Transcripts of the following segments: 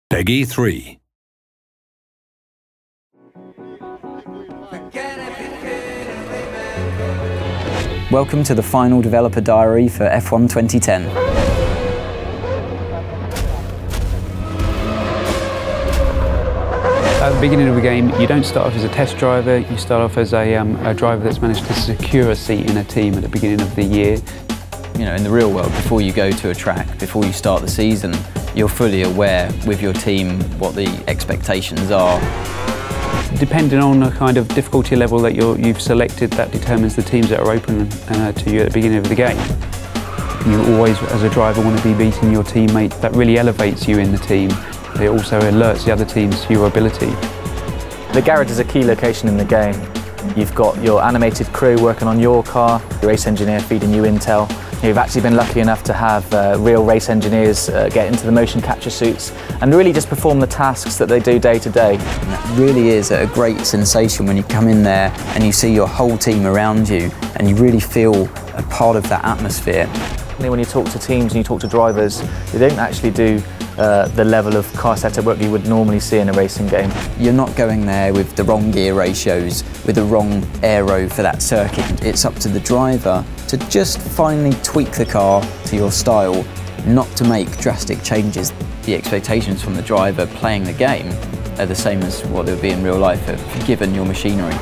Peggy 3. Welcome to the final developer diary for F1 2010. At the beginning of the game, you don't start off as a test driver, you start off as a driver that's managed to secure a seat in a team at the beginning of the year. You know, in the real world, before you go to a track, before you start the season, you're fully aware with your team what the expectations are. Depending on the kind of difficulty level that you've selected, that determines the teams that are open to you at the beginning of the game. You always, as a driver, want to be beating your teammate. That really elevates you in the team. It also alerts the other teams to your ability. The garage is a key location in the game. You've got your animated crew working on your car, your race engineer feeding you intel. You've actually been lucky enough to have real race engineers get into the motion capture suits and really just perform the tasks that they do day to day. And that really is a great sensation when you come in there and you see your whole team around you and you really feel a part of that atmosphere. When you talk to teams and you talk to drivers, they don't actually do the level of car setup work you would normally see in a racing game. You're not going there with the wrong gear ratios, with the wrong aero for that circuit. It's up to the driver to just finally tweak the car to your style, not to make drastic changes. The expectations from the driver playing the game are the same as what they would be in real life, given your machinery.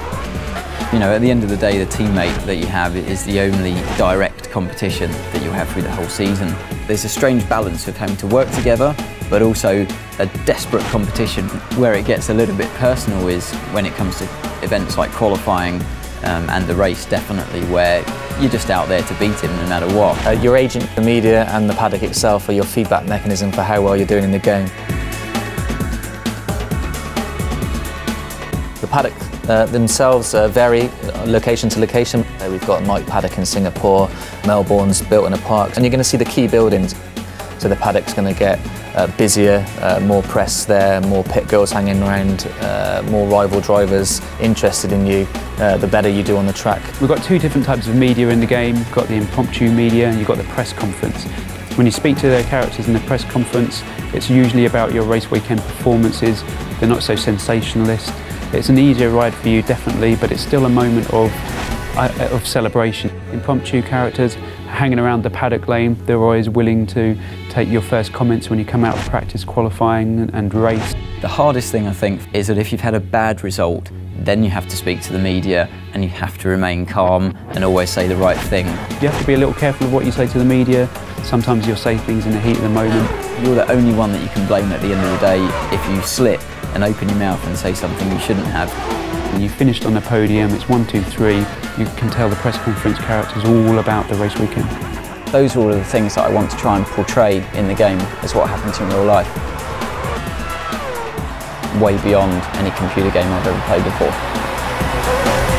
You know, at the end of the day, the teammate that you have is the only direct competition that you have through the whole season. There's a strange balance of having to work together, but also a desperate competition. Where it gets a little bit personal is when it comes to events like qualifying and the race, definitely, where you're just out there to beat him no matter what. Your agent, the media and the paddock itself are your feedback mechanism for how well you're doing in the game. The paddock themselves vary location to location. We've got Mike Paddock in Singapore, Melbourne's built in a park, and you're going to see the key buildings. So the paddock's going to get busier, more press there, more pit girls hanging around, more rival drivers interested in you, the better you do on the track. We've got two different types of media in the game. You've got the impromptu media and you've got the press conference. When you speak to their characters in the press conference, it's usually about your race weekend performances. They're not so sensationalist. It's an easier ride for you, definitely, but it's still a moment of celebration. Impromptu characters hanging around the paddock lane, they're always willing to take your first comments when you come out of practice, qualifying and race. The hardest thing, I think, is that if you've had a bad result, then you have to speak to the media and you have to remain calm and always say the right thing. You have to be a little careful of what you say to the media. Sometimes you'll say things in the heat of the moment. You're the only one that you can blame at the end of the day if you slip and open your mouth and say something you shouldn't have. When you finished on the podium, it's 1, 2, 3, you can tell the press conference characters all about the race weekend. Those are all of the things that I want to try and portray in the game as what happens in real life. Way beyond any computer game I've ever played before.